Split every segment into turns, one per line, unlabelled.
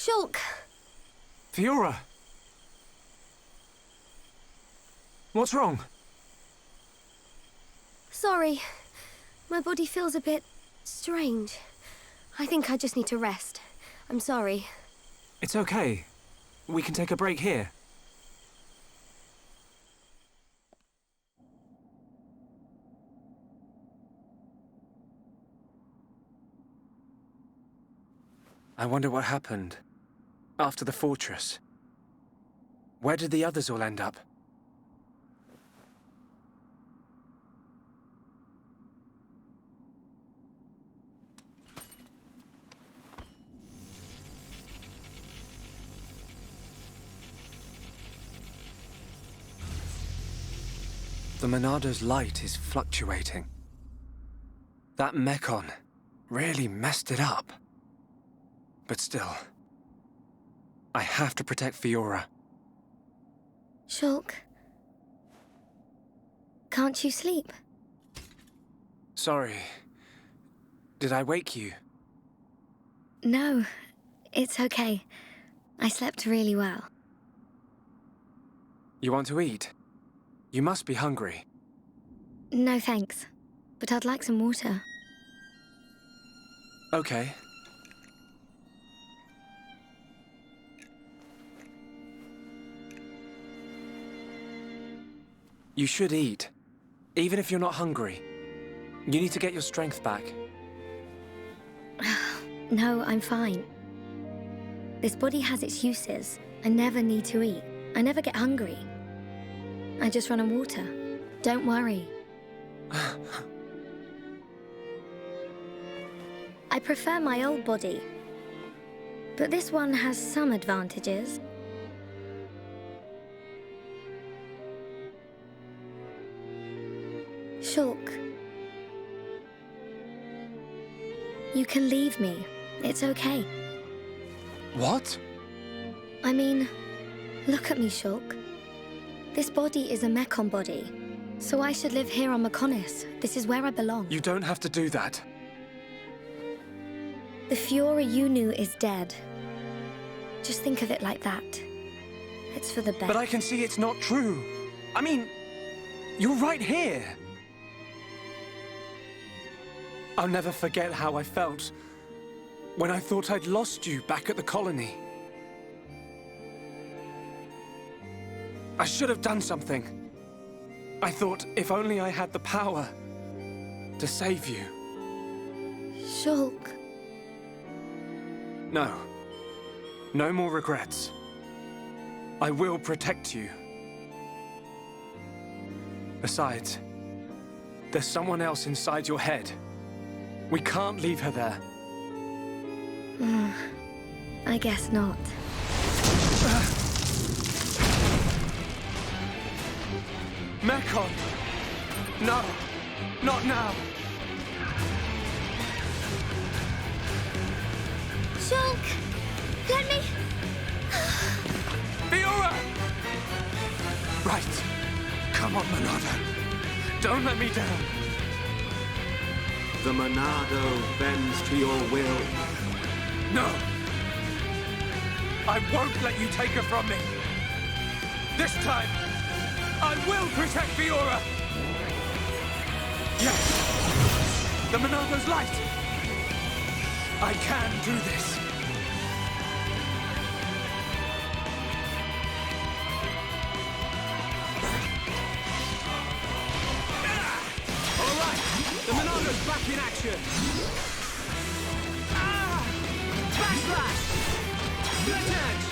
Shulk!
Fiora! What's wrong?
Sorry. My body feels a bit strange. I think I just need to rest. I'm sorry.
It's okay. We can take a break here. I wonder what happened after the fortress. Where did the others all end up? The Monado's light is fluctuating. That Mechon really messed it up. But still, I have to protect Fiora.
Shulk. Can't you sleep?
Sorry. Did I wake you?
No, it's okay. I slept really well.
You want to eat? You must be hungry.
No thanks, but I'd like some water.
Okay. You should eat, even if you're not hungry. You need to get your strength back.
No, I'm fine. This body has its uses. I never need to eat. I never get hungry. I just run on water. Don't worry. I prefer my old body, but this one has some advantages. Shulk. You can leave me. It's okay.
What?
I mean, look at me, Shulk. This body is a Mechon body, so I should live here on Mechonis. This is where I belong.
You don't have to do that.
The Fiora you knew is dead. Just think of it like that. It's for the best.
But I can see it's not true. I mean, you're right here. I'll never forget how I felt when I thought I'd lost you back at the colony. I should have done something. I thought if only I had the power to save you.
Shulk.
No. No more regrets. I will protect you. Besides, there's someone else inside your head. We can't leave her there.
I guess not.
Mechon! No! Not now!
Shulk! Let me...
Fiora! Right. Come on, Monado. Don't let me down.
The Monado bends to your will.
No! I won't let you take her from me! This time, I will protect Fiora! Yes! The Monado's light! I can do this!
All right, the Monado's back in action. Backslash! Split edge!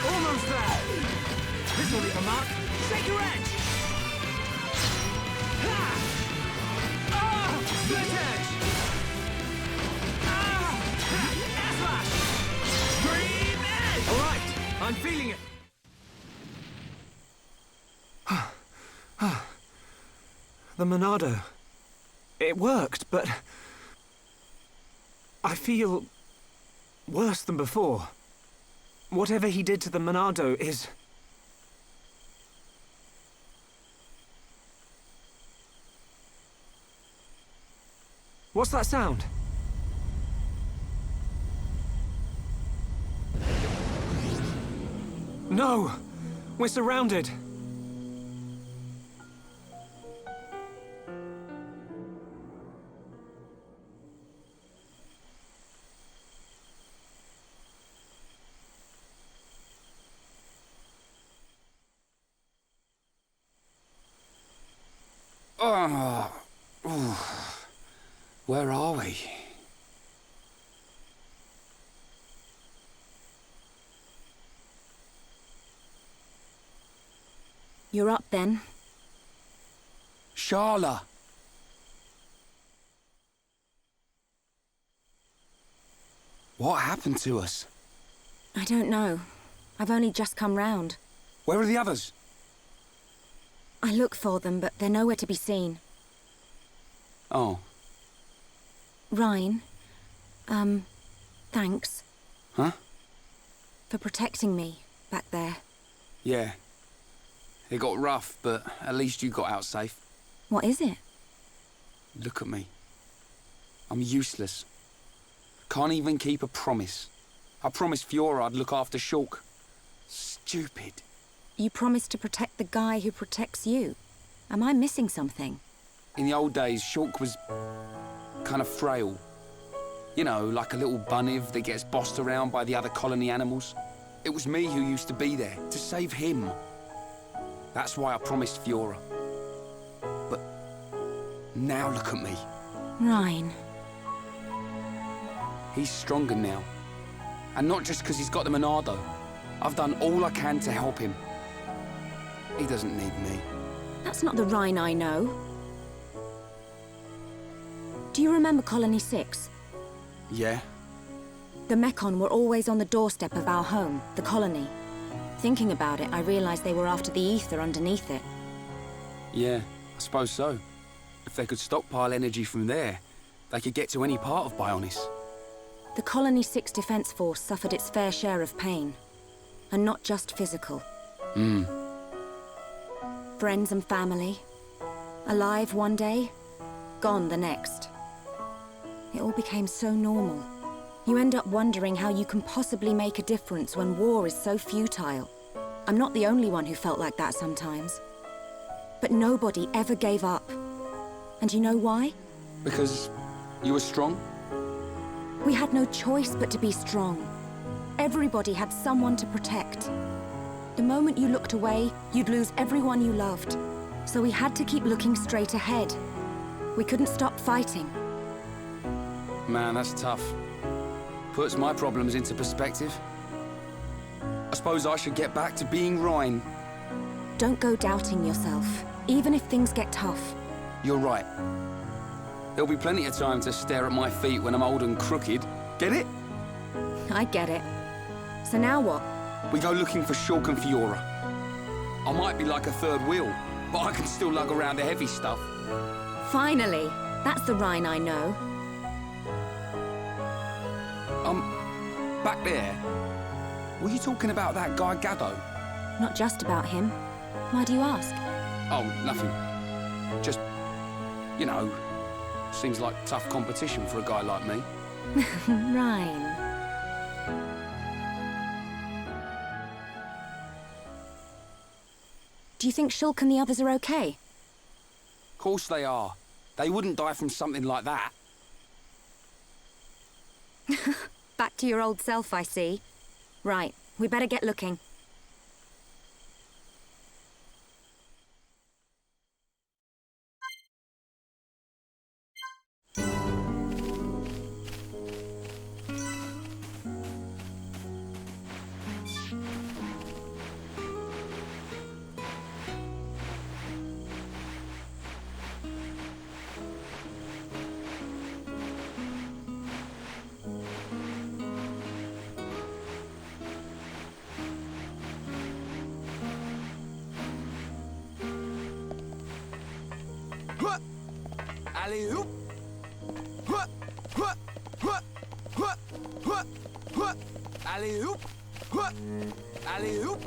Almost there! This'll leave a mark. Take your edge! Split edge! Air slash! Scream edge! All right, I'm feeling it.
The Monado. It worked, but... I feel... worse than before. Whatever he did to the Monado is... What's that sound? No! We're surrounded!
Where are we?
You're up then.
Sharla! What happened to us?
I don't know. I've only just come round.
Where are the others?
I look for them, but they're nowhere to be seen.
Oh.
Reyn, thanks.
Huh?
For protecting me back there.
Yeah. It got rough, but at least you got out safe.
What is it?
Look at me. I'm useless. Can't even keep a promise. I promised Fiora I'd look after Shulk. Stupid.
You promised to protect the guy who protects you. Am I missing something?
In the old days, Shulk was kind of frail. You know, like a little bunniv that gets bossed around by the other colony animals. It was me who used to be there, to save him. That's why I promised Fiora. But now look at me.
Reyn.
He's stronger now. And not just because he's got the Monado. I've done all I can to help him. He doesn't need me.
That's not the Reyn I know. Do you remember Colony 6?
Yeah?
The Mekon were always on the doorstep of our home, the colony. Thinking about it, I realized they were after the ether underneath it.
Yeah, I suppose so. If they could stockpile energy from there, they could get to any part of Bionis.
The Colony 6 Defense Force suffered its fair share of pain. And not just physical. Friends and family. Alive one day, gone the next. It all became so normal. You end up wondering how you can possibly make a difference when war is so futile. I'm not the only one who felt like that sometimes. But nobody ever gave up. And you know why?
Because you were strong?
We had no choice but to be strong. Everybody had someone to protect. The moment you looked away, you'd lose everyone you loved. So we had to keep looking straight ahead. We couldn't stop fighting.
Man, that's tough. Puts my problems into perspective. I suppose I should get back to being Reyn.
Don't go doubting yourself, even if things get tough.
You're right. There'll be plenty of time to stare at my feet when I'm old and crooked. Get it?
I get it. So now what?
We go looking for Shulk and Fiora. I might be like a third wheel, but I can still lug around the heavy stuff.
Finally! That's the Reyn I know.
Back there. Were you talking about that guy Gaddo?
Not just about him. Why do you ask?
Oh, nothing. Just, you know, seems like tough competition for a guy like me.
Reyn. Do you think Shulk and the others are okay?
Of course they are. They wouldn't die from something like that.
Back to your old self, I see. Right, we better get looking.
Alley-oop! Alley-oop! Alley-oop!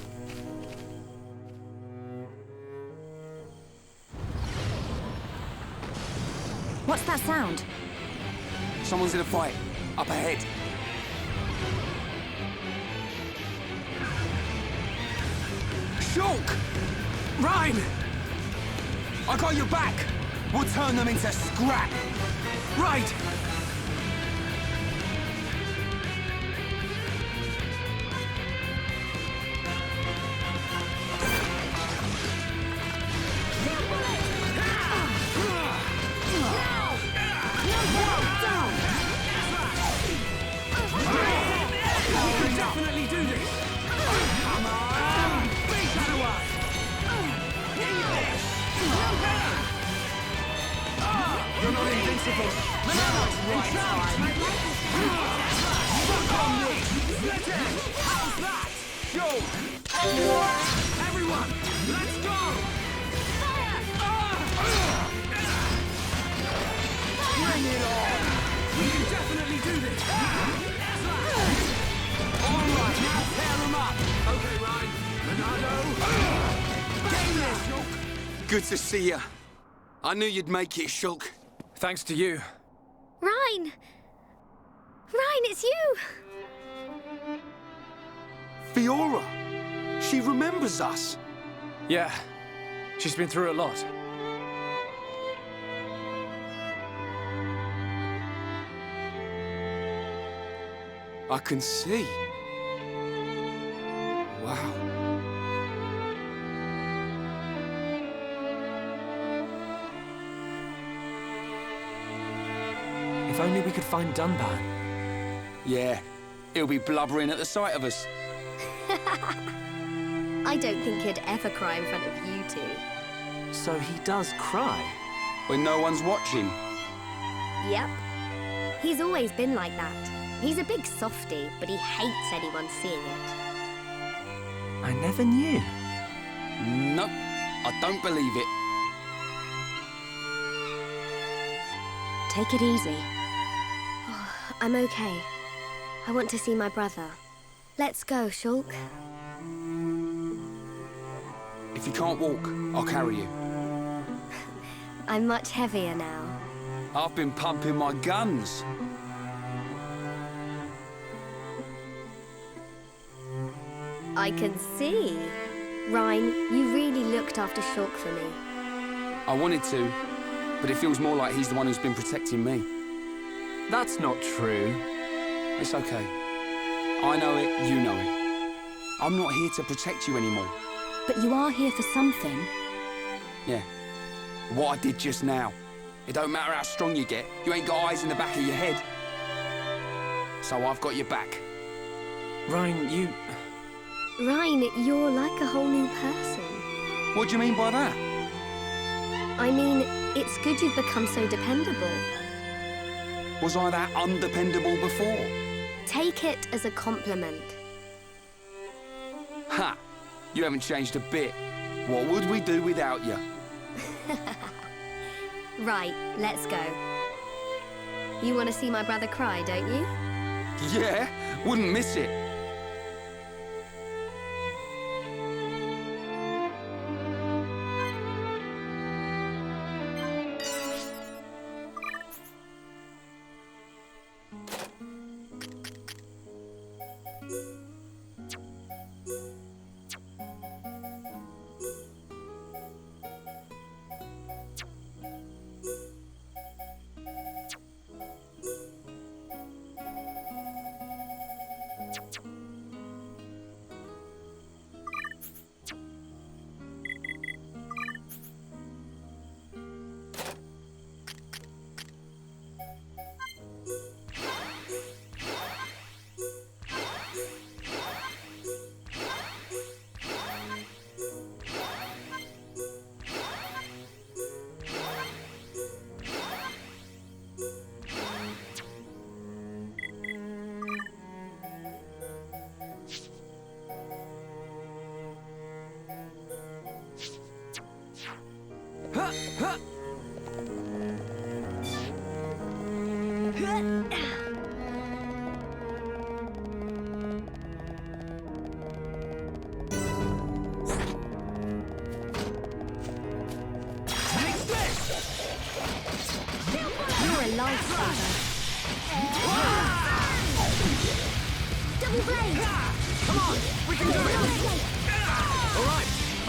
What's that sound?
Someone's in a fight. Up ahead. Shulk!
Reyn!
I got your back! We'll turn them into scrap!
Right!
Definitely do this! Come on! Beat that away! Eat this! You're not invincible! Monado's right! Fuck on this! Split edge! How's that? Go! Everyone, let's go! Bring it on! We can definitely do this! Alright, now tear them up! Okay, Reyn. Monado! Game this, Shulk!
Good to see you. I knew you'd make it, Shulk.
Thanks to you.
Reyn! Reyn, it's you!
Fiora! She remembers us.
Yeah, she's been through a lot.
I can see. Wow.
If only we could find Dunban.
Yeah, he'll be blubbering at the sight of us.
I don't think he'd ever cry in front of you two.
So he does cry?
When no one's watching.
Yep. He's always been like that. He's a big softie, but he hates anyone seeing it.
I never knew.
Nope, I don't believe it.
Take it easy.
I'm okay. I want to see my brother. Let's go, Shulk.
If you can't walk, I'll carry you.
I'm much heavier now.
I've been pumping my guns.
I can see. Reyn, you really looked after Shulk for me.
I wanted to, but it feels more like he's the one who's been protecting me.
That's not true.
It's okay. I know it, you know it. I'm not here to protect you anymore.
But you are here for something.
Yeah. What I did just now. It don't matter how strong you get, you ain't got eyes in the back of your head. So I've got your back.
Reyn, you...
Reyn, you're like a whole new person.
What do you mean by that?
I mean, it's good you've become so dependable.
Was I that undependable before?
Take it as a compliment.
Ha! You haven't changed a bit. What would we do without you?
Right, let's go. You want to see my brother cry, don't you?
Yeah, wouldn't miss it.
You're a lifesaver. Double blade!
Come on, we can do it! All right,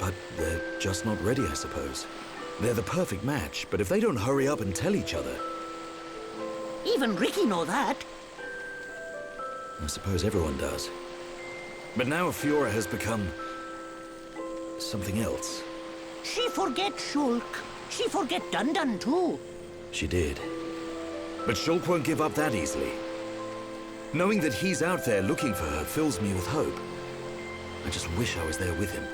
But they're just not ready, I suppose. They're the perfect match, but if they don't hurry up and tell each other...
Even Riki know that.
I suppose everyone does. But now Fiora has become... something else.
She forget Shulk. She forget Dun too.
She did. But Shulk won't give up that easily. Knowing that he's out there looking for her fills me with hope. I just wish I was there with him.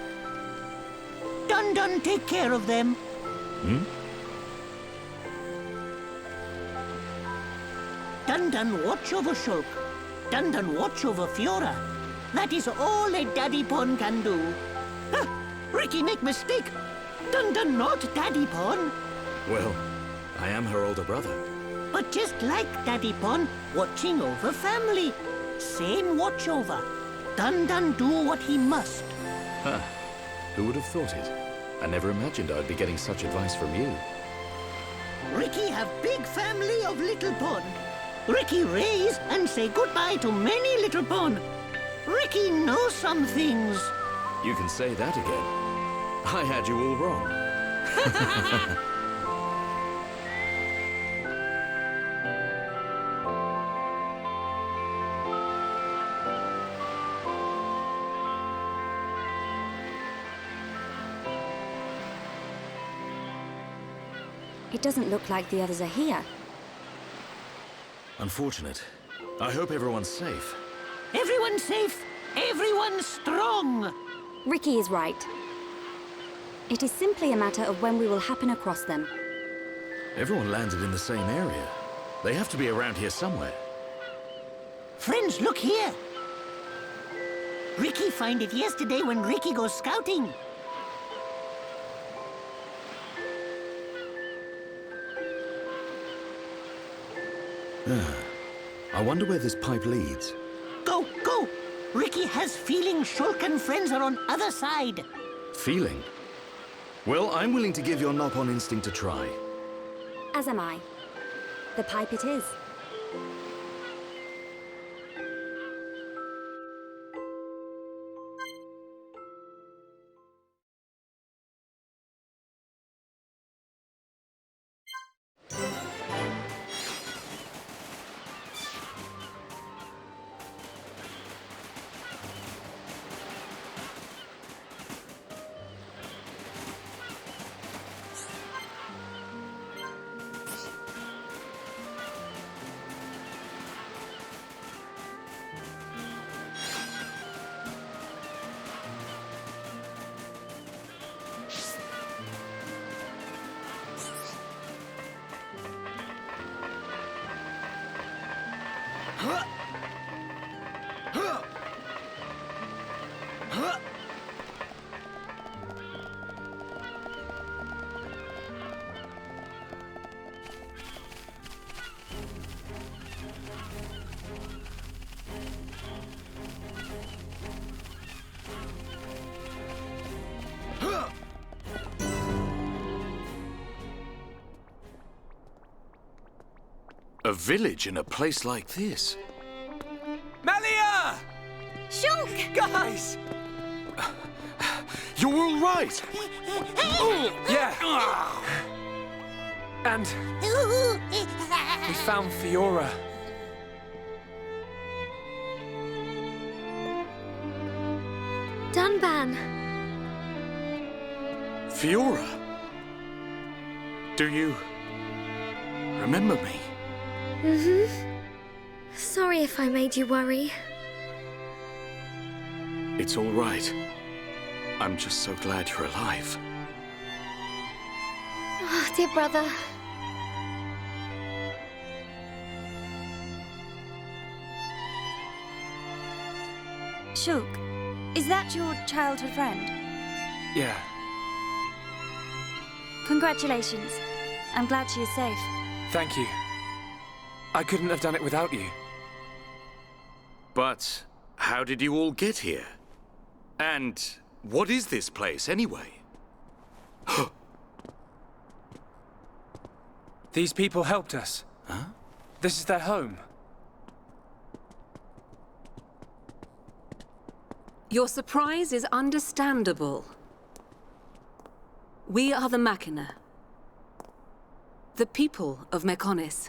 Dun take care of them.
Hmm?
Dun watch over Shulk. Dun watch over Fiora. That is all a Daddy Pon can do. Huh, Riki make mistake. Dun not Daddy Pon.
Well, I am her older brother.
But just like Daddy Pon, watching over family. Same watch over. Dun do what he must.
Huh. Who would have thought it? I never imagined I'd be getting such advice from you.
Riki have big family of little Pon. Riki raise and say goodbye to many little Pon. Riki knows some things.
You can say that again. I had you all wrong.
It doesn't look like the others are here.
Unfortunate. I hope everyone's safe.
Everyone's safe. Everyone's strong.
Riki is right. It is simply a matter of when we will happen across them.
Everyone landed in the same area. They have to be around here somewhere.
Friends, look here. Riki find it yesterday when Riki goes scouting.
I wonder where this pipe leads.
Go! Riki has feeling Shulk and friends are on other side.
Feeling? Well, I'm willing to give your knock-on instinct a try.
As am I. The pipe it is.
A village in a place like this?
Melia!
Shulk!
Guys!
You're all right!
Yeah. And we found Fiora.
Dunban!
Fiora?
Do you remember me?
Sorry if I made you worry.
It's all right. I'm just so glad you're alive.
Oh, dear brother.
Shulk, is that your childhood friend?
Yeah.
Congratulations. I'm glad she is safe.
Thank you. I couldn't have done it without you.
But how did you all get here? And what is this place, anyway?
These people helped us.
Huh?
This is their home.
Your surprise is understandable. We are the Machina. The people of Mechonis.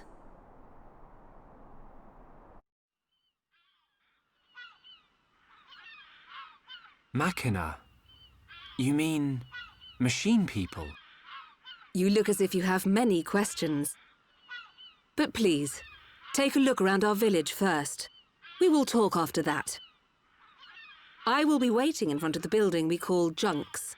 Machina? You mean machine people?
You look as if you have many questions. But please, take a look around our village first. We will talk after that. I will be waiting in front of the building we call Junks.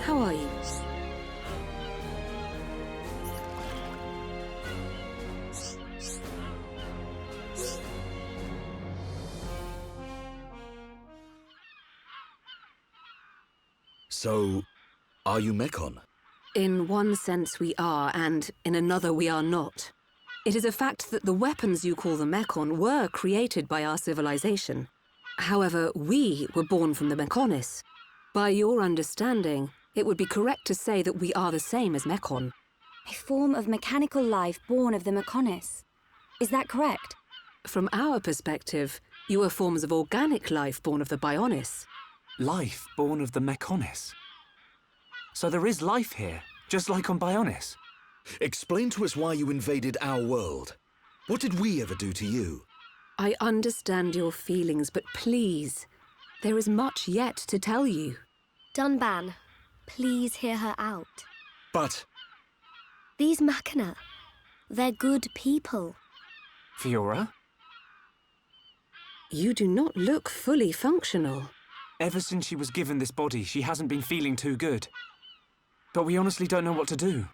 How are you?
So, are you Mechon?
In one sense we are, and in another we are not. It is a fact that the weapons you call the Mechon were created by our civilization. However, we were born from the Mechonis. By your understanding, it would be correct to say that we are the same as Mechon.
A form of mechanical life born of the Mechonis. Is that correct?
From our perspective, you are forms of organic life born of the Bionis.
Life born of the Mechonis? So there is life here, just like on Bionis?
Explain to us why you invaded our world. What did we ever do to you?
I understand your feelings, but please, there is much yet to tell you.
Dunban, please hear her out.
But...
These Machina, they're good people.
Fiora?
You do not look fully functional.
Ever since she was given this body, she hasn't been feeling too good. But we honestly don't know what to do.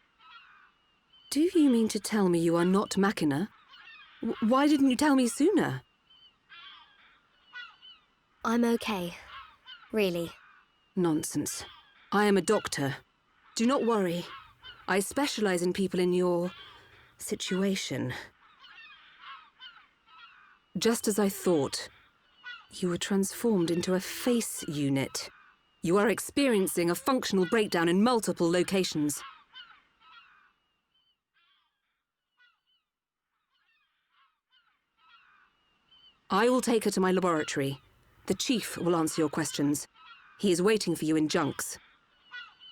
Do you mean to tell me you are not Machina? Why didn't you tell me sooner?
I'm okay. Really.
Nonsense. I am a doctor. Do not worry. I specialize in people in your situation. Just as I thought, you were transformed into a face unit. You are experiencing a functional breakdown in multiple locations. I will take her to my laboratory. The Chief will answer your questions. He is waiting for you in Junks.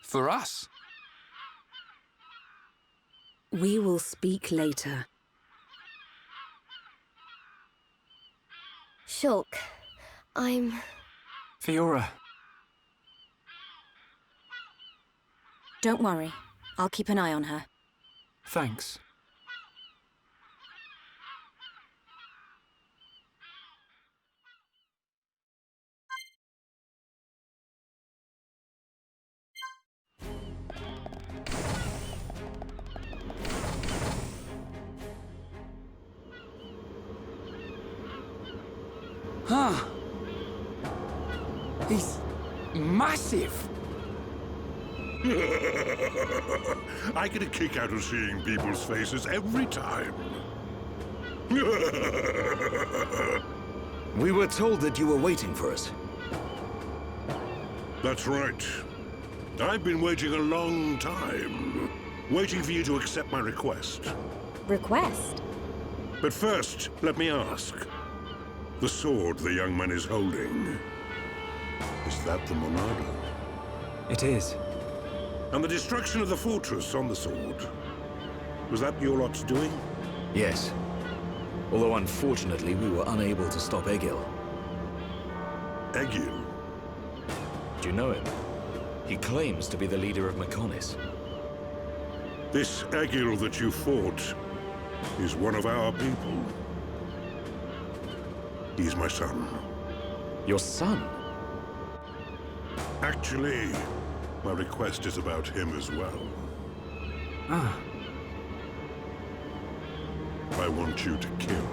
For us?
We will speak later.
Shulk, I'm...
Fiora.
Don't worry. I'll keep an eye on her.
Thanks.
Huh. He's massive.
I get a kick out of seeing people's faces every time.
We were told that you were waiting for us.
That's right. I've been waiting a long time. Waiting for you to accept my request.
Request?
But first, let me ask. The sword the young man is holding, is that the Monado?
It is.
And the destruction of the fortress on the sword, was that your lot's doing?
Yes. Although unfortunately we were unable to stop Egil.
Egil?
Do you know him? He claims to be the leader of Mechonis.
This Egil that you fought is one of our people. He's my son.
Your son?
Actually, my request is about him as well.
Ah.
I want you to kill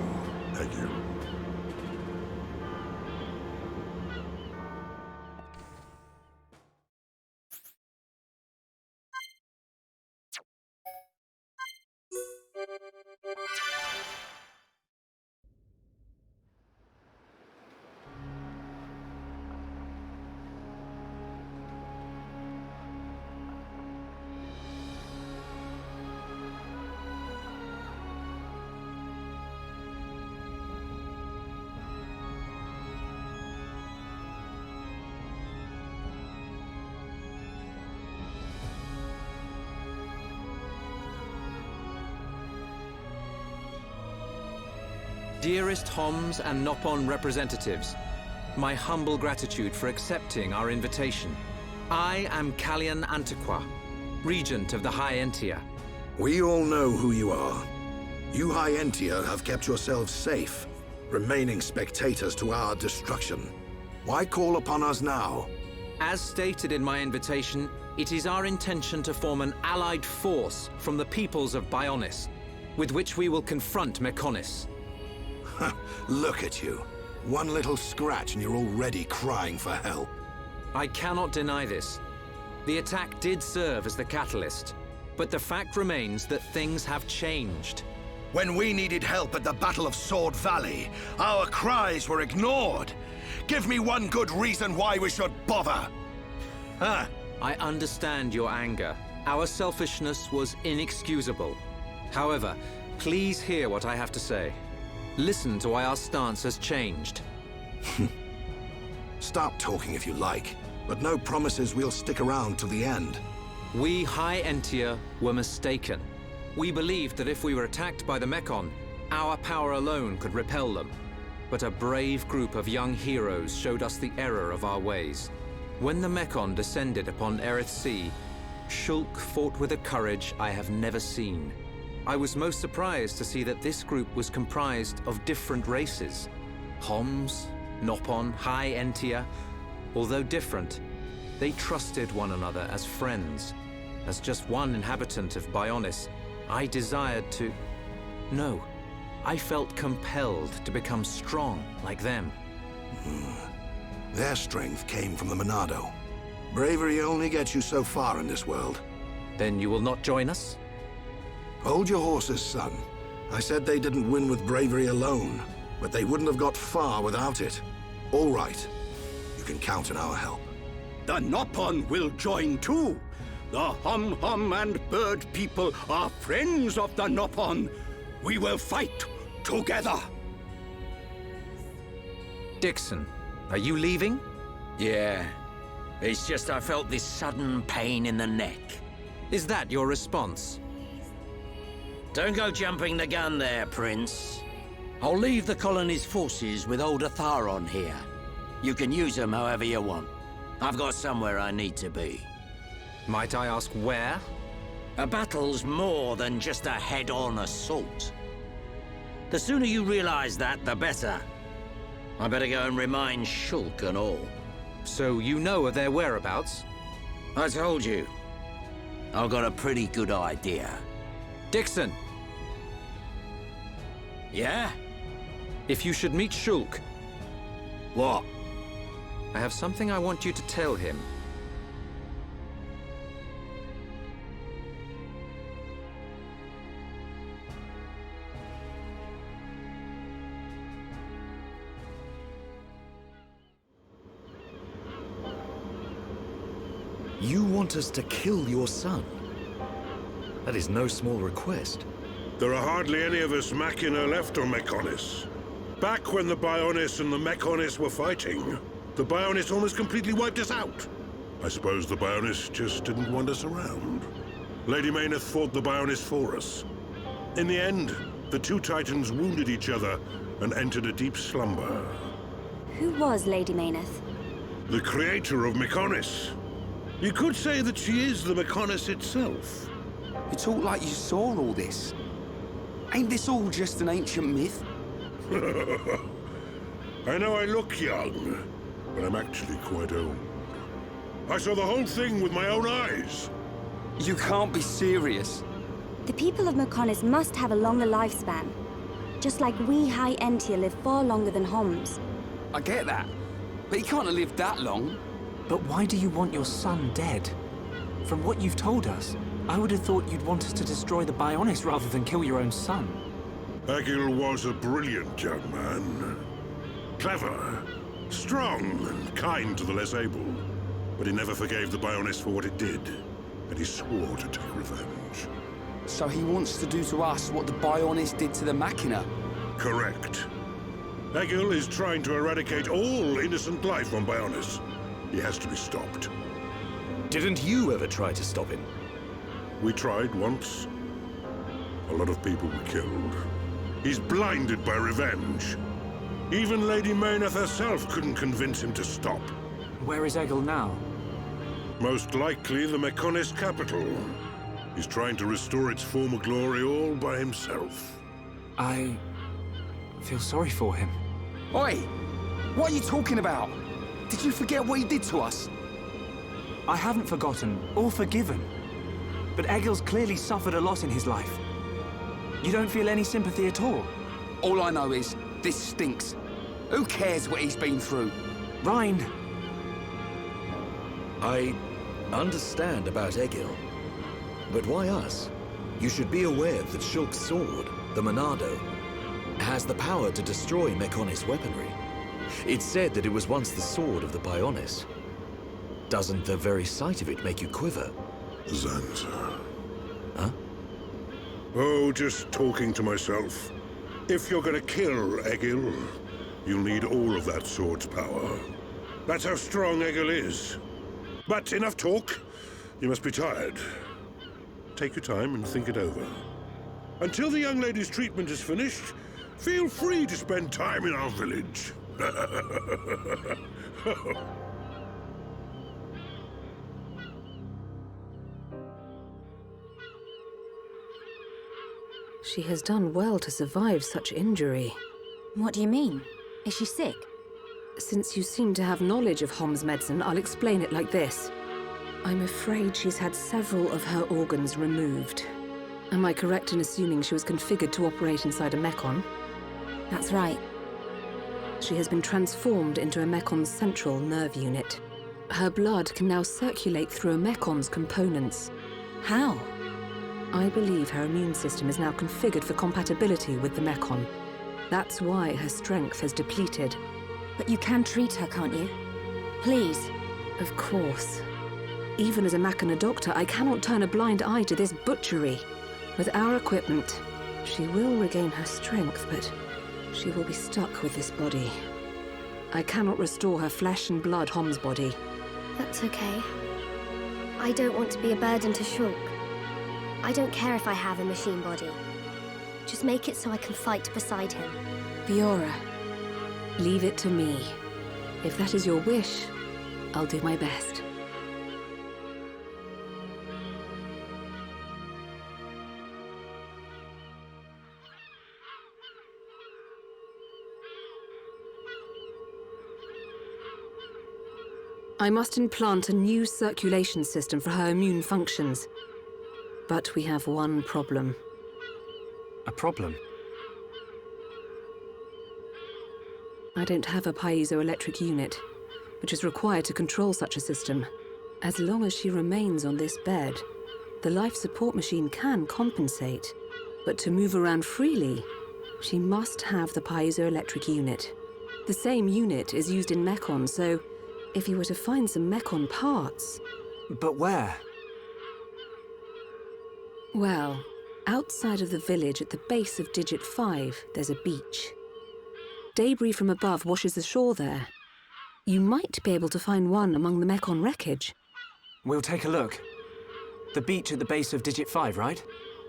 Egil.
Dearest Homs and Nopon representatives, my humble gratitude for accepting our invitation. I am Kallian Antiqua, Regent of the High Entia.
We all know who you are. You High Entia have kept yourselves safe, remaining spectators to our destruction. Why call upon us now?
As stated in my invitation, it is our intention to form an allied force from the peoples of Bionis, with which we will confront Mechonis.
Look at you. One little scratch and you're already crying for help.
I cannot deny this. The attack did serve as the catalyst, but the fact remains that things have changed.
When we needed help at the Battle of Sword Valley, our cries were ignored. Give me one good reason why we should bother.
I understand your anger. Our selfishness was inexcusable. However, please hear what I have to say. Listen to why our stance has changed.
Stop talking if you like, but no promises we'll stick around to the end.
We High Entia were mistaken. We believed that if we were attacked by the Mechon, our power alone could repel them. But a brave group of young heroes showed us the error of our ways. When the Mechon descended upon Erith Sea, Shulk fought with a courage I have never seen. I was most surprised to see that this group was comprised of different races. Homs, Nopon, High Entia. Although different, they trusted one another as friends. As just one inhabitant of Bionis, I desired to... No, I felt compelled to become strong like them.
Their strength came from the Monado. Bravery only gets you so far in this world.
Then you will not join us?
Hold your horses, son. I said they didn't win with bravery alone, but they wouldn't have got far without it. All right. You can count on our help.
The Nopon will join too. The Hum-Hum and Bird people are friends of the Nopon. We will fight together.
Dixon, are you leaving?
Yeah. It's just I felt this sudden pain in the neck.
Is that your response?
Don't go jumping the gun there, Prince. I'll leave the colony's forces with old Atharon here. You can use them however you want. I've got somewhere I need to be.
Might I ask where?
A battle's more than just a head-on assault. The sooner you realize that, the better. I better go and remind Shulk and all.
So you know of their whereabouts?
I told you. I've got a pretty good idea.
Dixon!
Yeah?
If you should meet Shulk,
What?
I have something I want you to tell him.
You want us to kill your son? That is no small request.
There are hardly any of us Machina left on Mechonis. Back when the Bionis and the Mechonis were fighting, the Bionis almost completely wiped us out. I suppose the Bionis just didn't want us around. Lady Mayneth fought the Bionis for us. In the end, the two Titans wounded each other and entered a deep slumber.
Who was Lady Mayneth?
The creator of Mechonis. You could say that she is the Mechonis itself.
You talk like you saw all this. Ain't this all just an ancient myth?
I know I look young, but I'm actually quite old. I saw the whole thing with my own eyes.
You can't be serious.
The people of Mechonis must have a longer lifespan. Just like we High Entia live far longer than Homs.
I get that, but he can't have lived that long.
But why do you want your son dead? From what you've told us, I would have thought you'd want us to destroy the Bionis rather than kill your own son.
Egil was a brilliant young man. Clever, strong, and kind to the less able. But he never forgave the Bionis for what it did, and he swore to take revenge.
So he wants to do to us what the Bionis did to the Machina?
Correct. Egil is trying to eradicate all innocent life on Bionis. He has to be stopped.
Didn't you ever try to stop him?
We tried once. A lot of people were killed. He's blinded by revenge. Even Lady Mayneth herself couldn't convince him to stop.
Where is Egil now?
Most likely the Mechonis capital. He's trying to restore its former glory all by himself.
I feel sorry for him.
Oi! What are you talking about? Did you forget what he did to us?
I haven't forgotten or forgiven. But Egil's clearly suffered a lot in his life. You don't feel any sympathy at all?
All I know is, this stinks. Who cares what he's been through?
Reyn!
I understand about Egil. But why us? You should be aware that Shulk's sword, the Monado, has the power to destroy Mechonis weaponry. It's said that it was once the sword of the Bionis. Doesn't the very sight of it make you quiver?
Zanza.
Huh?
Oh, just talking to myself. If you're gonna kill Egil, you'll need all of that sword's power. That's how strong Egil is. But enough talk. You must be tired. Take your time and think it over. Until the young lady's treatment is finished, feel free to spend time in our village.
She has done well to survive such injury.
What do you mean? Is she sick?
Since you seem to have knowledge of Hom's medicine, I'll explain it like this. I'm afraid she's had several of her organs removed. Am I correct in assuming she was configured to operate inside a Mechon?
That's right.
She has been transformed into a Mekon's central nerve unit. Her blood can now circulate through a Mekon's components.
How?
I believe her immune system is now configured for compatibility with the Mechon. That's why her strength has depleted.
But you can treat her, can't you? Please.
Of course. Even as a Machina doctor, I cannot turn a blind eye to this butchery. With our equipment, she will regain her strength, but she will be stuck with this body. I cannot restore her flesh and blood Hom's body.
That's okay. I don't want to be a burden to Shulk. I don't care if I have a machine body. Just make it so I can fight beside him.
Fiora.
Leave it to me. If that is your wish, I'll do my best. I must implant a new circulation system for her immune functions. But we have one problem.
A problem?
I don't have a piezoelectric unit, which is required to control such a system. As long as she remains on this bed, the life support machine can compensate. But to move around freely, she must have the piezoelectric unit. The same unit is used in Mekon, so if you were to find some Mekon parts...
But where?
Well, outside of the village at the base of Digit 5, there's a beach. Debris from above washes ashore there. You might be able to find one among the Mekon wreckage.
We'll take a look. The beach at the base of Digit 5, right?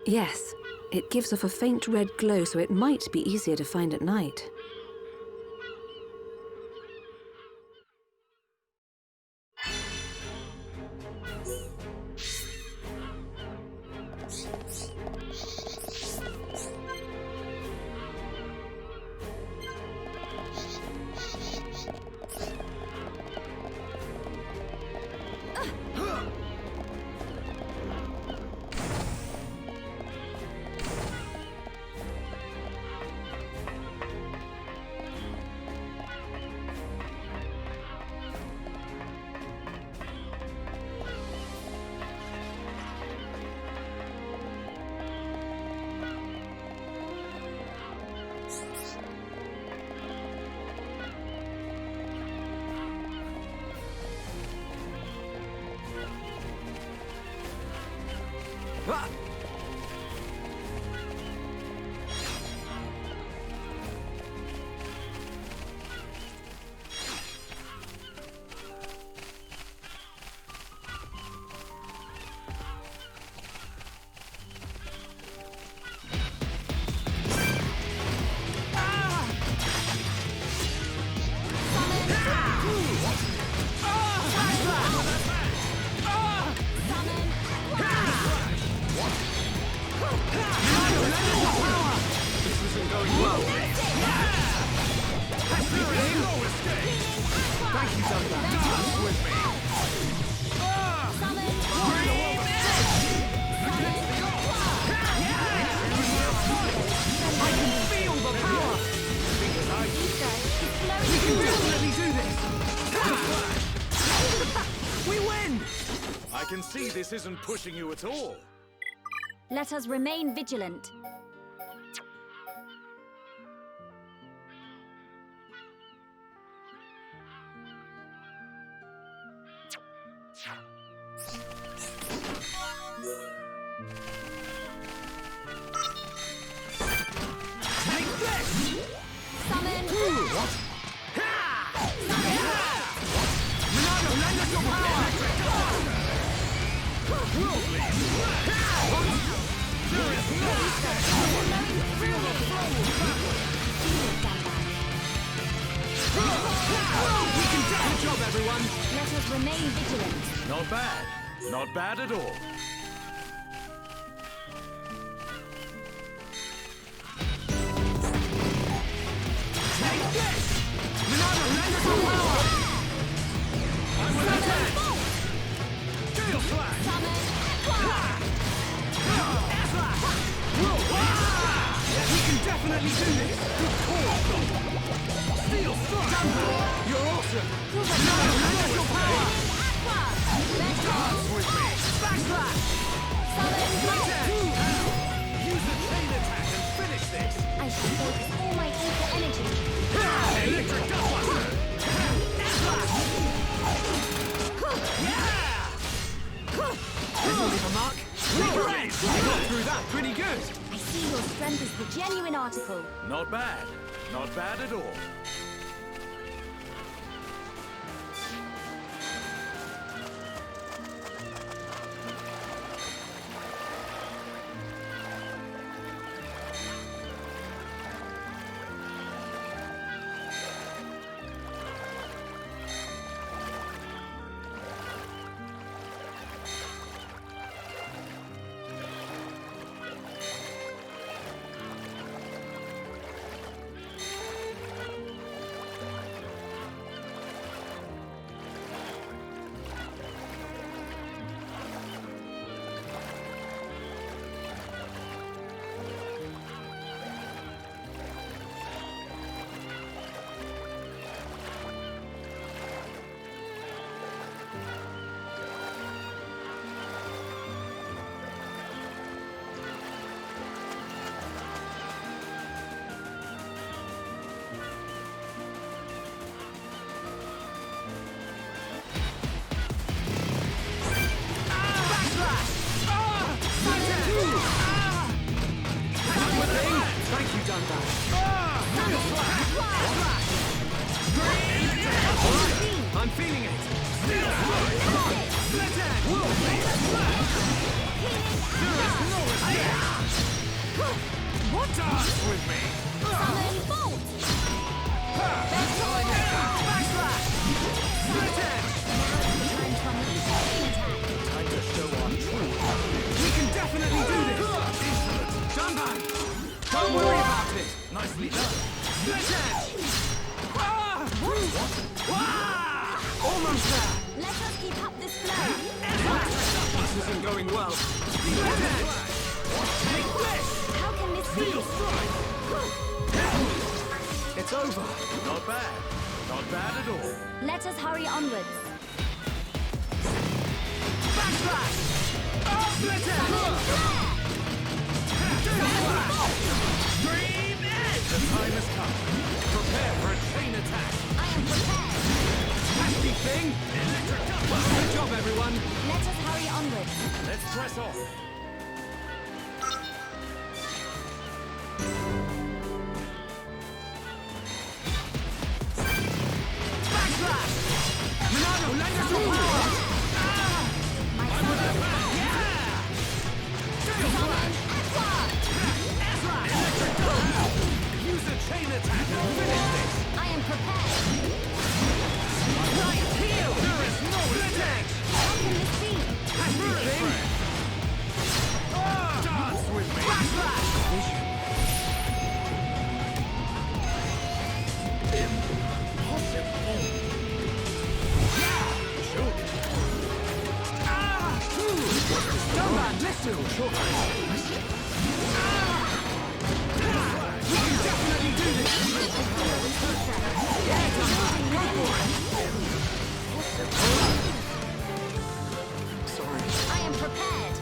Yes. It gives off a faint red glow, so it might be easier to find at night.
I can see this isn't pushing you at all.
Let us remain vigilant.
Take this!
Summon!
Monado, lend us your power! We can do the job, everyone!
Let us remain vigilant.
Not bad. Not bad at all.
Take this! Monado, lend us your power! I'm with attack! Steel slash! We can definitely do this! Good call! Steel strike! You're awesome! Monado, lend us your power! Dance with me! Backslash! Use the chain attack and finish this!
I should focus all my ether energy.
Electric Dustbuster! This'll leave a mark. Great! We got through that pretty good.
I see your strength is the genuine article.
Not bad. Not bad at all.
What? Dance with me!
Summon Bolt!
Backslash! Split edge!
Time to
show our truth. We can definitely do this! Junban! Don't worry about it! Nicely done. Split edge! Almost there!
Let us keep up this flow!
This isn't going well. Split edge! Take this!
How can this be?
It's over. Not bad. Not bad at all.
Let us hurry onwards.
Backslash! Split edge! Dream edge! The time has come. Prepare for a chain attack.
I am prepared.
Nasty thing! Electric double! Good job, everyone!
Let us hurry onwards.
Let's press on. Backslash! Monado, lend us your power! Use a chain attack and finish this!
I am prepared.
Right heel! There is no mistake!
How can this be?
Nasty thing! Dance with me! Backslash! Impossible! Junban, listen! We can definitely do this! Yeah, Junban, go for it! Sorry.
I am prepared.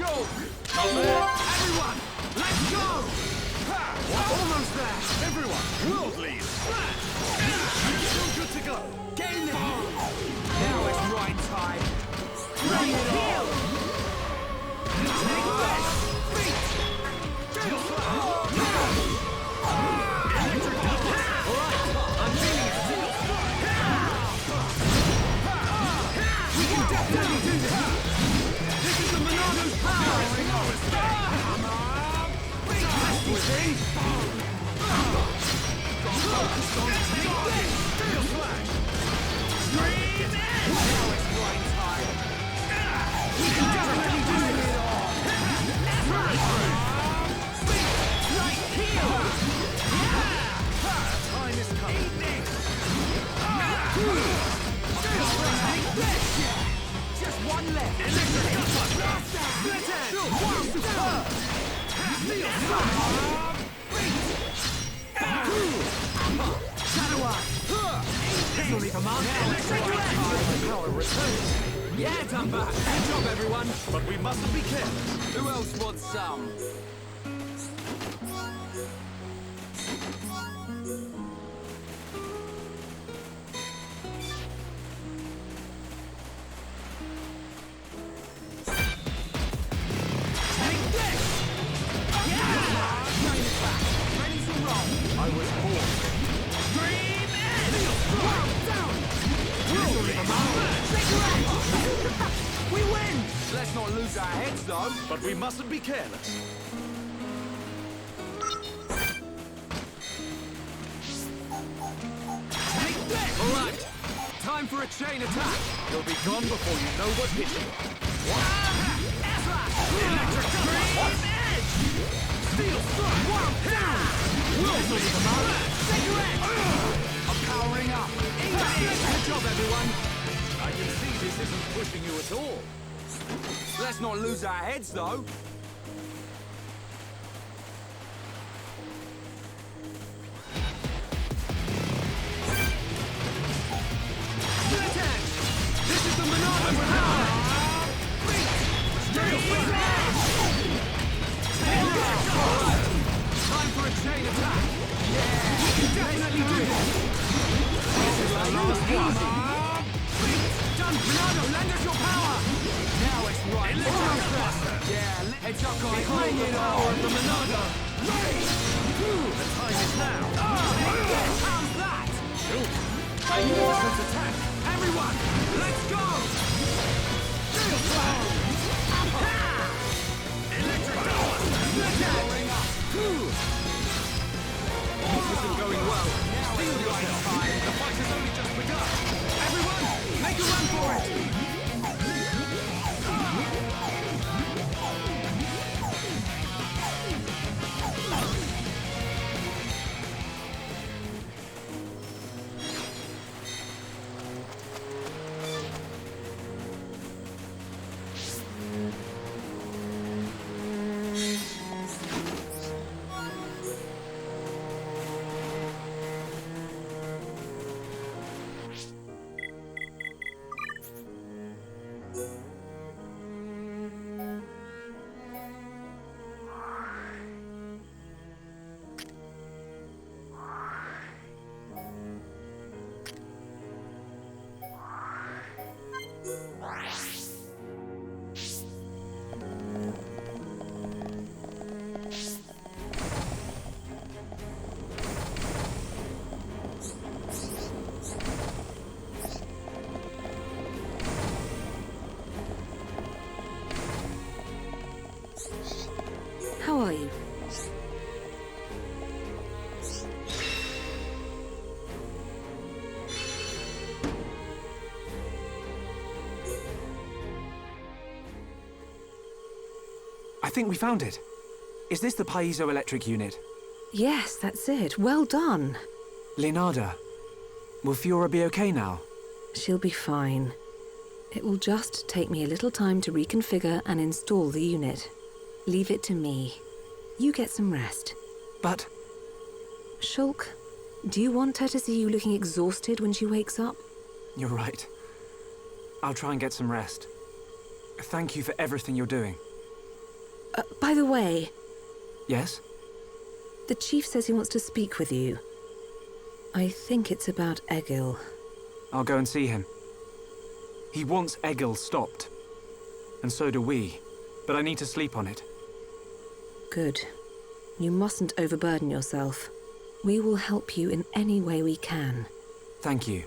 Shulk! Everyone, let's go! Almost there! Everyone, world lead! Still good to go! Game now! Now it's right time! Bring it on! Take this! Beat! Tail slap! Electric double! Alright, I'm feeling it! Tail slap! We can definitely do this! This is the Monado's power! Focused on take this! Tail slash! Scream in! Now it's right time! We can definitely do it all! Right here! Time is coming! Eat this! Tail slash! Take this! Just one left! Electric gunpowder! Split end! One down! Steel slash! Shadow Eye! This'll leave a mark. Power returns. Yeah, Dumba! Good job, everyone! But we mustn't be careless. Who else wants some? Take this! Ready to roll! I was born. Dream in! One down! We win! Let's not lose our heads, though. But we mustn't be careless. Take this! All right. Time for a chain attack. You'll be gone before you know what hit you. Electric Dream Edge! Steel strike! One down! Wilson with the mark! Cigarette! I'm powering up! Good job, everyone! I can see this isn't pushing you at all. Let's not lose our heads, though. Split edge! This is the Monado power! Steel strike! Time for a chain attack! Yeah! We can definitely do this! This is our last one! Done! Monado, lend us your power! Now it's right! Yeah, heads up, guys! Bring it on! The Monado! The time is now! How's that? Magnificent attack! Everyone, let's go! Steel Slash! Electric power! Powering up! This isn't going well. Steel yourself! The fight has only just begun! Everyone, make a run for it!
How are you?
I think we found it. Is this the piezoelectric unit?
Yes, that's it. Well done.
Leonarda, will Fiora be okay now?
She'll be fine. It will just take me a little time to reconfigure and install the unit. Leave it to me. You get some rest.
But...
Shulk, do you want her to see you looking exhausted when she wakes up?
You're right. I'll try and get some rest. Thank you for everything you're doing.
By the way...
Yes?
The chief says he wants to speak with you. I think it's about Egil.
I'll go and see him. He wants Egil stopped. And so do we. But I need to sleep on it.
Good. You mustn't overburden yourself. We will help you in any way we can.
Thank you.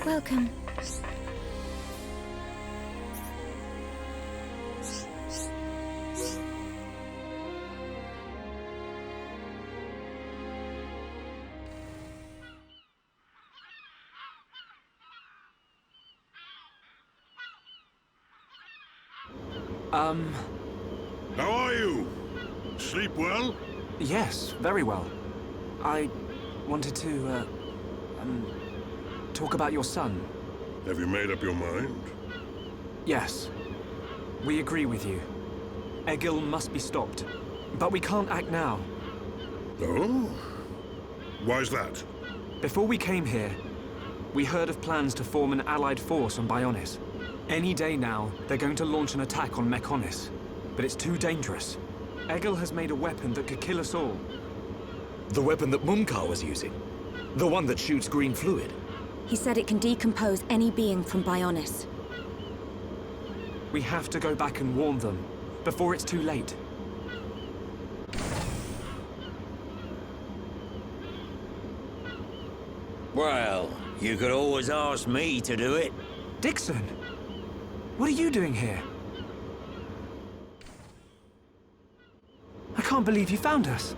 Welcome.
How are you? Sleep well?
Yes, very well. I wanted to, talk about your son.
Have you made up your mind?
Yes. We agree with you. Egil must be stopped. But we can't act now.
Oh? Why's that?
Before we came here, we heard of plans to form an allied force on Bionis. Any day now, they're going to launch an attack on Mechonis. But it's too dangerous. Egil has made a weapon that could kill us all.
The weapon that Mumkar was using? The one that shoots green fluid?
He said it can decompose any being from Bionis.
We have to go back and warn them, before it's too late.
Well, you could always ask me to do it.
Dixon! What are you doing here? I can't believe you found us.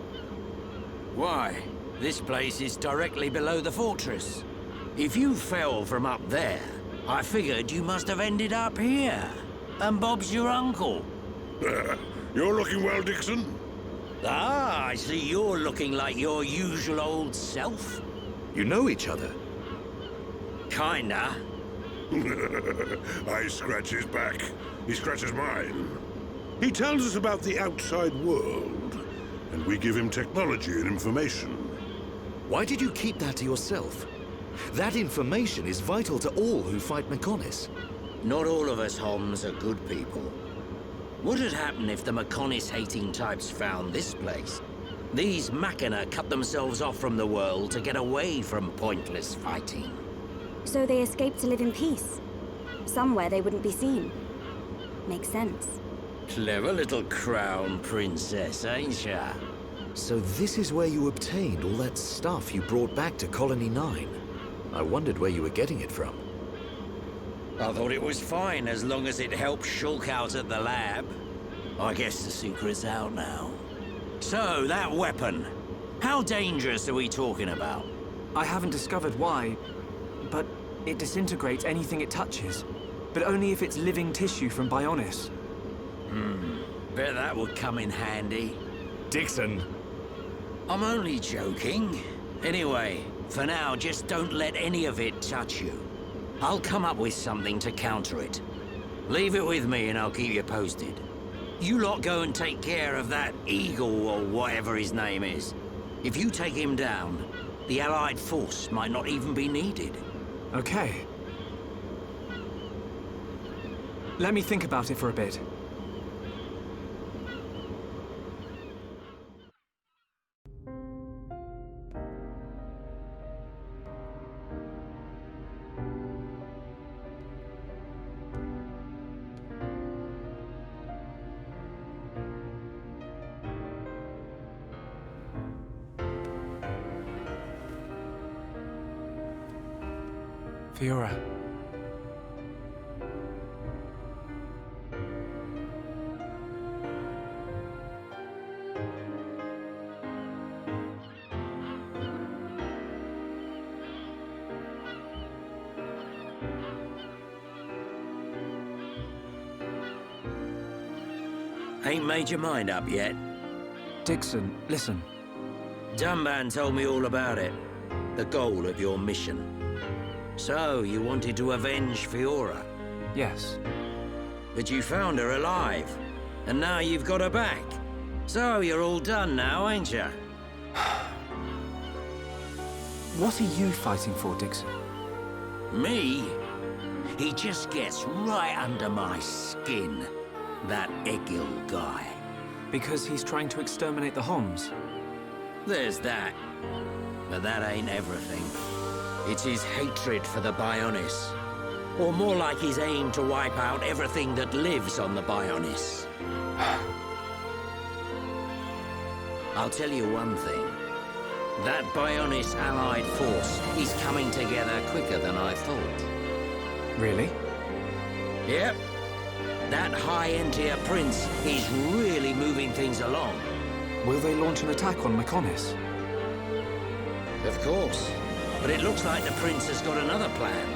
Why? This place is directly below the fortress. If you fell from up there, I figured you must have ended up here. And Bob's your uncle.
You're looking well, Dixon.
Ah, I see you're looking like your usual old self.
You know each other?
Kinda.
I scratch his back. He scratches mine. He tells us about the outside world, and we give him technology and information.
Why did you keep that to yourself? That information is vital to all who fight Mechonis.
Not all of us Homs are good people. What would happen if the Mechonis-hating types found this place? These Machina cut themselves off from the world to get away from pointless fighting.
So they escaped to live in peace. Somewhere they wouldn't be seen. Makes sense.
Clever little crown princess, ain't ya?
So this is where you obtained all that stuff you brought back to Colony 9. I wondered where you were getting it from.
I thought it was fine as long as it helped Shulk out at the lab. I guess the secret's out now. So, that weapon. How dangerous are we talking about?
I haven't discovered why, but it disintegrates anything it touches. But only if it's living tissue from Bionis.
Bet that would come in handy.
Dixon!
I'm only joking. Anyway, for now, just don't let any of it touch you. I'll come up with something to counter it. Leave it with me and I'll keep you posted. You lot go and take care of that Egil or whatever his name is. If you take him down, the Allied force might not even be needed.
Okay. Let me think about it for a bit. Fiora.
Ain't made your mind up yet?
Dixon, listen.
Dunban told me all about it. The goal of your mission. So, you wanted to avenge Fiora?
Yes.
But you found her alive. And now you've got her back. So, you're all done now, ain't you?
What are you fighting for, Dixon?
Me? He just gets right under my skin. That Egil guy.
Because he's trying to exterminate the Homs?
There's that. But that ain't everything. It's his hatred for the Bionis. Or more like his aim to wipe out everything that lives on the Bionis. I'll tell you one thing. That Bionis allied force is coming together quicker than I thought.
Really?
Yep. That high-entier prince is really moving things along.
Will they launch an attack on Mechonis?
Of course. But it looks like the prince has got another plan.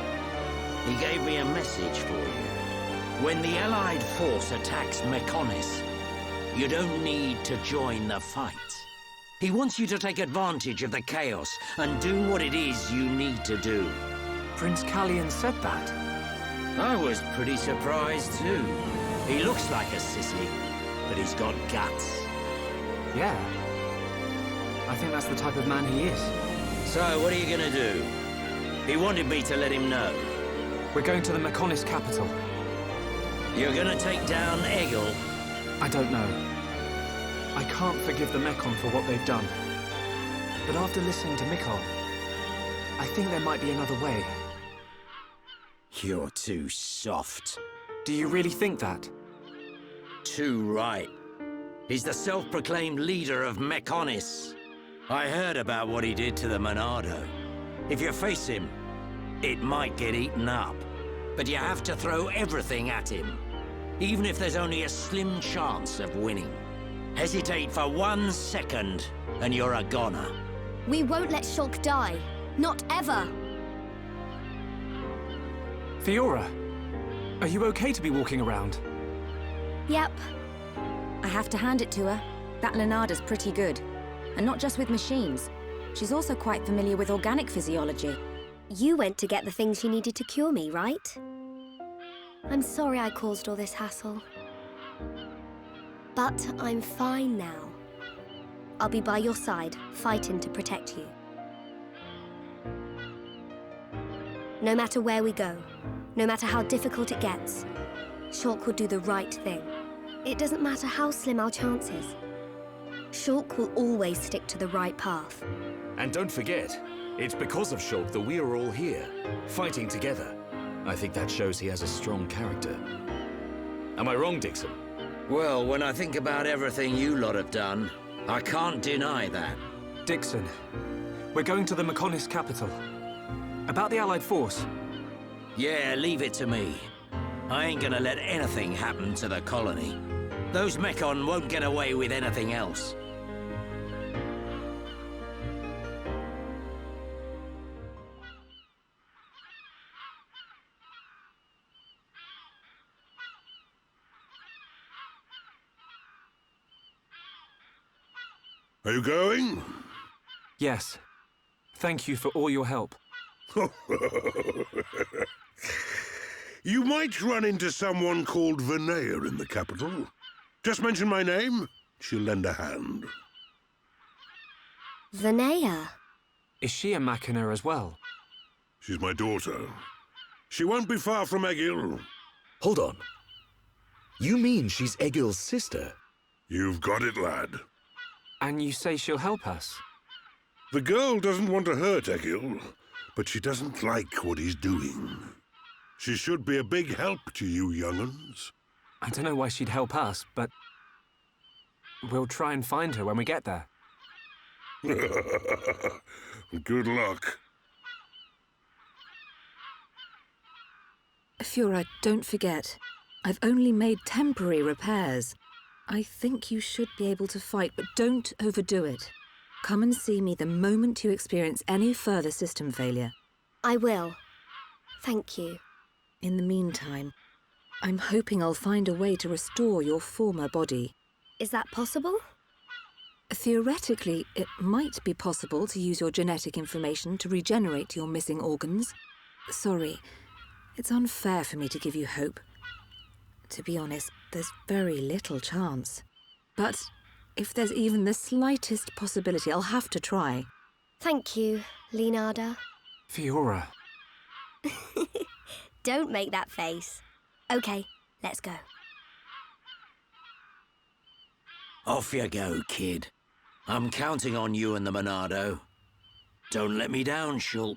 He gave me a message for you. When the allied force attacks Mechonis, you don't need to join the fight. He wants you to take advantage of the chaos and do what it is you need to do.
Prince Callian said that?
I was pretty surprised too. He looks like a sissy, but he's got guts.
Yeah. I think that's the type of man he is.
So, what are you gonna do? He wanted me to let him know.
We're going to the Mechonis capital.
You're gonna take down Egil?
I don't know. I can't forgive the Mechon for what they've done. But after listening to Mikol, I think there might be another way.
You're too soft.
Do you really think that?
Too right. He's the self-proclaimed leader of Mechonis. I heard about what he did to the Monado. If you face him, it might get eaten up. But you have to throw everything at him. Even if there's only a slim chance of winning. Hesitate for 1 second, and you're a goner.
We won't let Shulk die. Not ever.
Fiora, are you okay to be walking around?
Yep.
I have to hand it to her. That Lenada's pretty good. And not just with machines. She's also quite familiar with organic physiology.
You went to get the things you needed to cure me, right? I'm sorry I caused all this hassle. But I'm fine now. I'll be by your side, fighting to protect you. No matter where we go, no matter how difficult it gets, Shulk will do the right thing. It doesn't matter how slim our chances. Shulk will always stick to the right path.
And don't forget, it's because of Shulk that we are all here, fighting together.
I think that shows he has a strong character.
Am I wrong, Dixon?
Well, when I think about everything you lot have done, I can't deny that.
Dixon, we're going to the Mechonis capital. About the Allied force.
Yeah, leave it to me. I ain't gonna let anything happen to the colony. Those Mechon won't get away with anything else.
Are you going?
Yes. Thank you for all your help.
You might run into someone called Vinaya in the capital. Just mention my name, she'll lend a hand.
Vinaya?
Is she a Machina as well?
She's my daughter. She won't be far from Egil.
Hold on. You mean she's Egil's sister?
You've got it, lad.
And you say she'll help us?
The girl doesn't want to hurt Egil, but she doesn't like what he's doing. She should be a big help to you young'uns.
I don't know why she'd help us, but we'll try and find her when we get there.
Good luck.
Fiora, don't forget, I've only made temporary repairs. I think you should be able to fight, but don't overdo it. Come and see me the moment you experience any further system failure.
I will. Thank you.
In the meantime, I'm hoping I'll find a way to restore your former body.
Is that possible?
Theoretically, it might be possible to use your genetic information to regenerate your missing organs. Sorry, it's unfair for me to give you hope. To be honest, there's very little chance. But if there's even the slightest possibility, I'll have to try.
Thank you, Leonardo.
Fiora.
Don't make that face. Okay, let's go.
Off you go, kid. I'm counting on you and the Monado. Don't let me down, Shulk.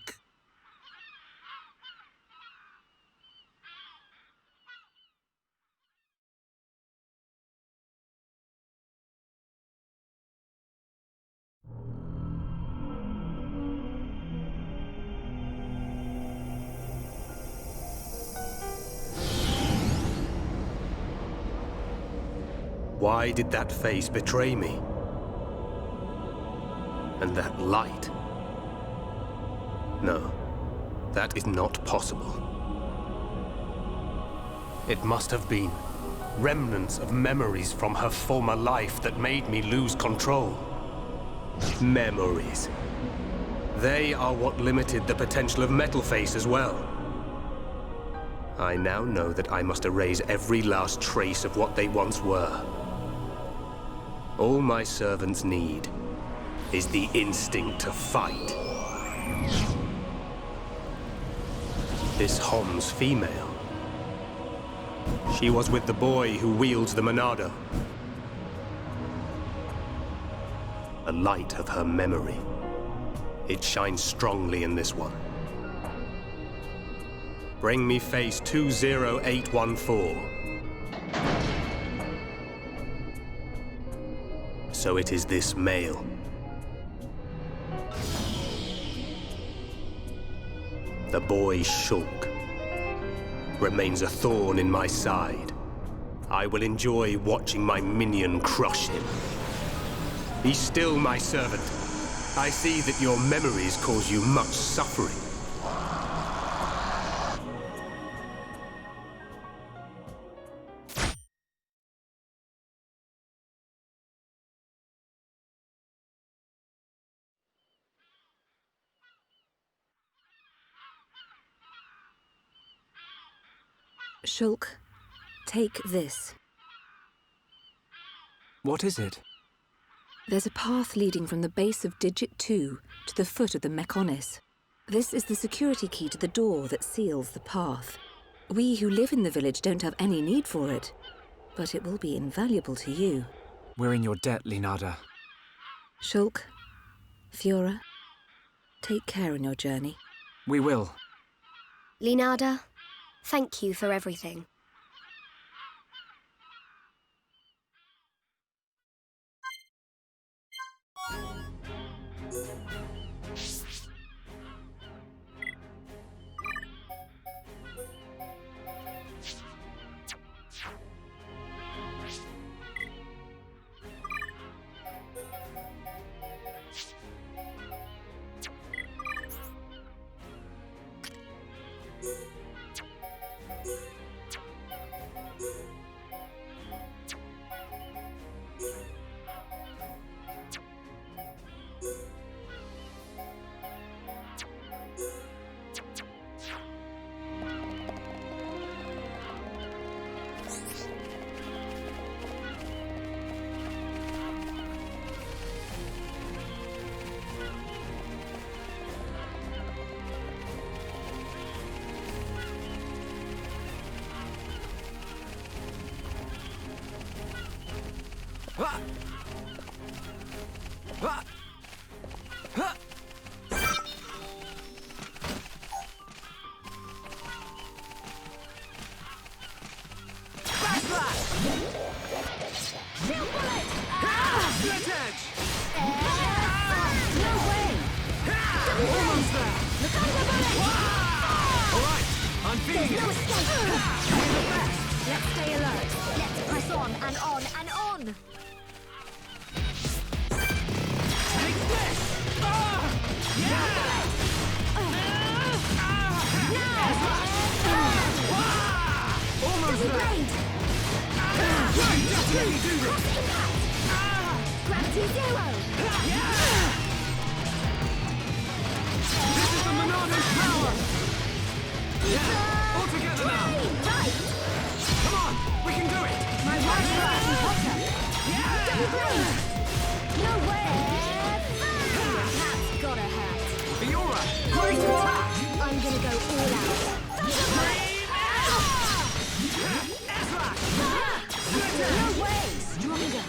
Why did that face betray me? And that light? No, that is not possible. It must have been remnants of memories from her former life that made me lose control. Memories. They are what limited the potential of Metalface as well. I now know that I must erase every last trace of what they once were. All my servants need is the instinct to fight. This Hom's female. She was with the boy who wields the Monado. The light of her memory. It shines strongly in this one. Bring me face 20814. So it is this male. The boy Shulk remains a thorn in my side. I will enjoy watching my minion crush him. Be still, my servant. I see that your memories cause you much suffering.
Shulk, take this.
What is it?
There's a path leading from the base of Digit 2 to the foot of the Mechonis. This is the security key to the door that seals the path. We who live in the village don't have any need for it, but it will be invaluable to you.
We're in your debt, Leonardo.
Shulk, Fiora, take care in your journey.
We will.
Leonardo, thank you for everything.
Almost there! Right, definitely do this!
Anti-Zero!
This is the Monado's power! Yeah! All together now!
Right!
Come on! We can do it!
My right is getting hotter!
Yeah!
Double blade! No way! That's gotta hurt!
Fiora! Great attack!
I'm gonna go all out! No way! Stronger!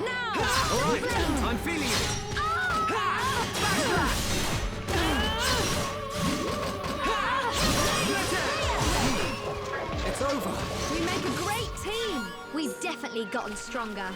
Now!
Alright! I'm feeling it! It's over!
We make a great team! We've definitely gotten stronger.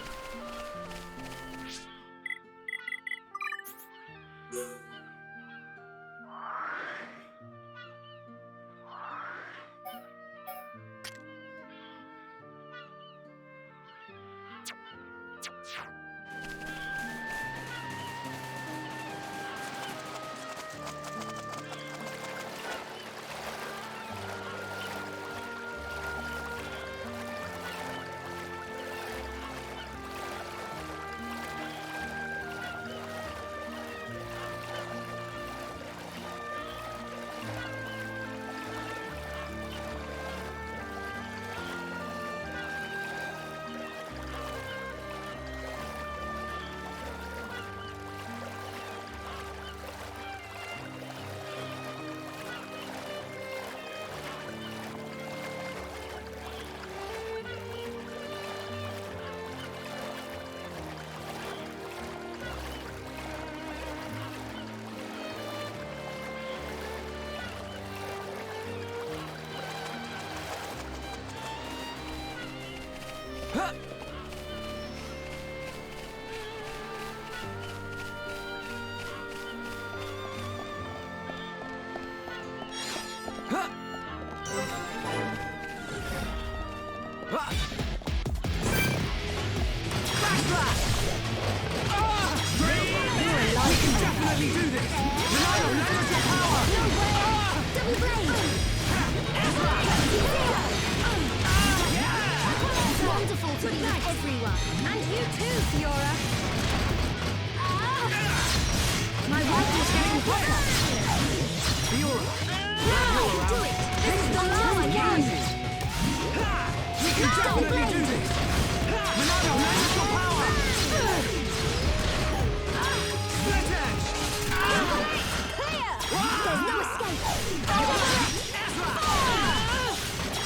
Definitely do this! Monado, leverage your power!
No way! Double blade! It's wonderful to be with everyone. And you too, Fiora. My right is getting hotter.
Fiora!
Now I can do it! This is the last chance!
We can definitely do this! Monado, leverage your power! Split edge!
Clear! There's no escape!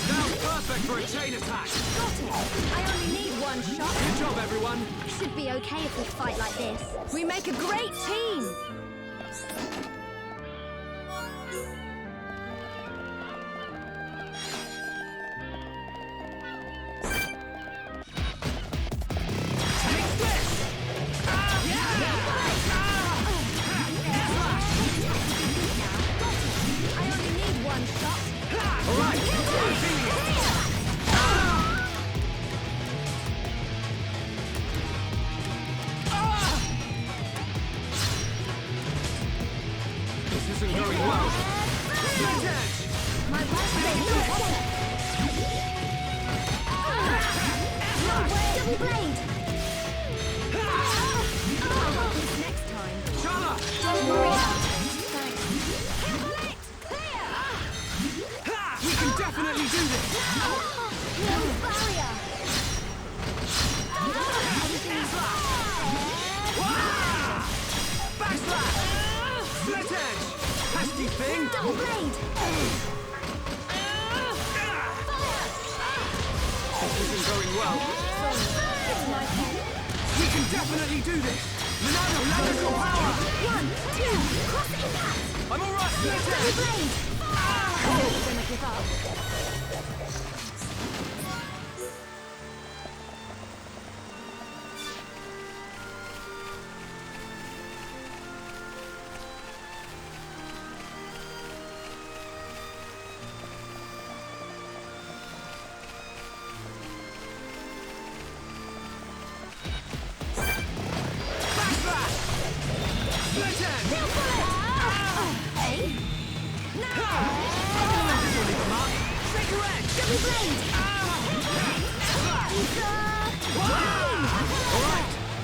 Now perfect for a chain attack!
Got it! I only need one shot.
Good job, everyone!
Should be okay if we fight like this. We make a great team!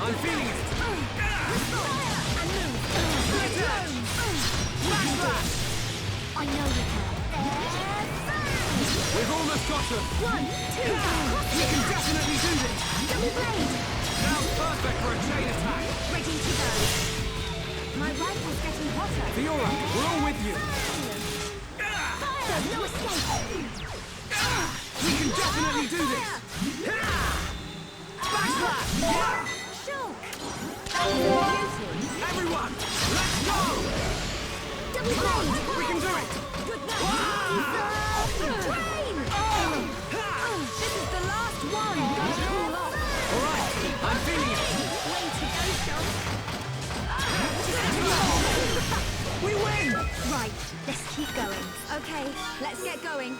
I'm feeling it!
And move.
Flash slash!
I know you can.
We've almost got them!
1, 2,
We can definitely do this!
double blade.
Sounds perfect for a chain attack!
Ready to go. My rifle's getting hotter.
Fiora, we're all with you!
Fire, no escape.
We can definitely do this! Backslash!
Shulk.
Everyone, let's go!
Double blade.
We can do it!
Train. This is the last one. Don't cool off.
All right, I'm feeling it!
Way to go, Shulk.
We win!
Right, let's keep going.
Okay, let's get going.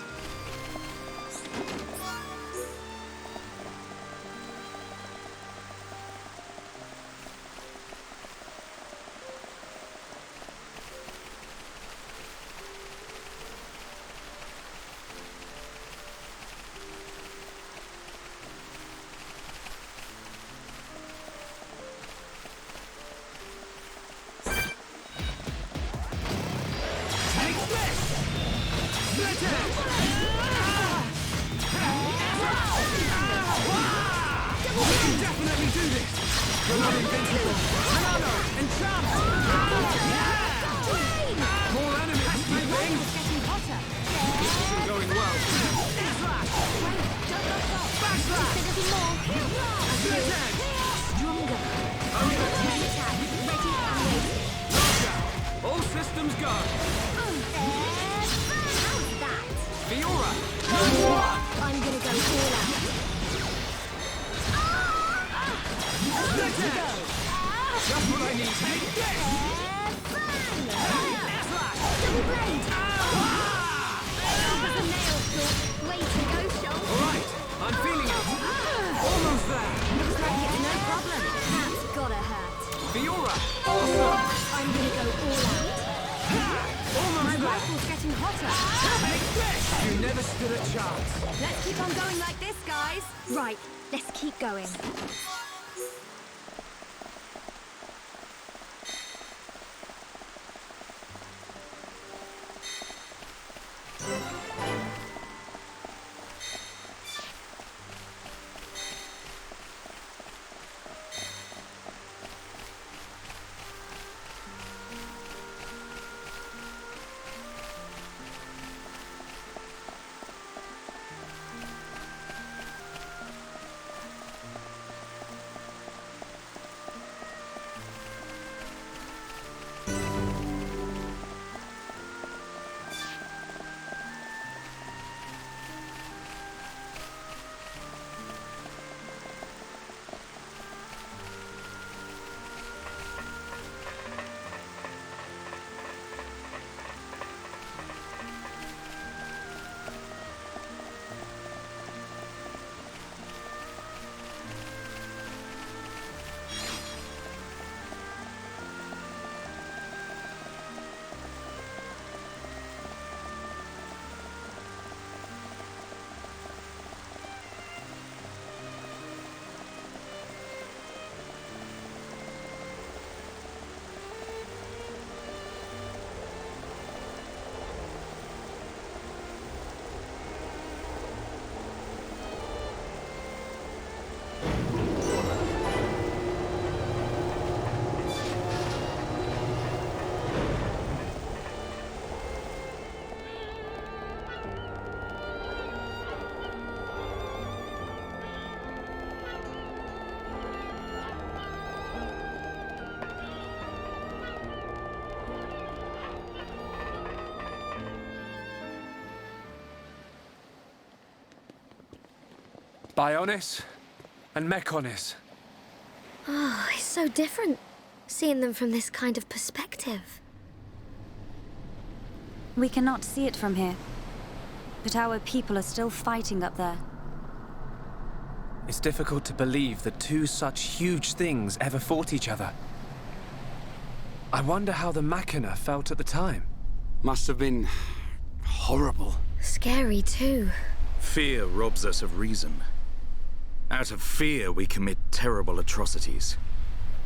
Take this! Split it! We can definitely do this! We're not invincible! Monado! Enchant! More enemies! Moving! This isn't going well! Slash! Backslash! Split edge!
Stronger.
Okay.
Attack. Ready and waiting.
Roger! All systems go!
How's that?
Fiora!
I'm gonna go all out.
Split edge! Just what I need! Take this!
Double blade. Sharp as a nail, Shulk. Way to go, Shulk.
All right, I'm feeling it! Almost there!
Looks like it's no problem. That's gotta hurt.
Fiora! Awesome!
I'm gonna go all out.
Almost
My
there!
rifle's getting hotter.
Take this! You never stood a chance!
Let's keep on going like this, guys.
Right, let's keep going.
Bionis and Mechonis.
Oh, it's so different, seeing them from this kind of perspective.
We cannot see it from here. But our people are still fighting up there.
It's difficult to believe that two such huge things ever fought each other. I wonder how the Machina felt at the time.
Must have been horrible.
Scary too.
Fear robs us of reason. Out of fear, we commit terrible atrocities.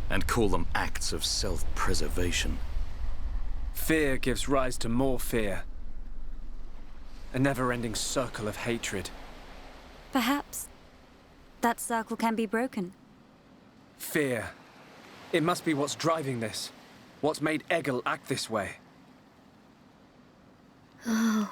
and call them acts of self-preservation.
Fear gives rise to more fear. A never-ending circle of hatred.
Perhaps that circle can be broken.
Fear. It must be what's driving this. What's made Egil act this way.
Oh.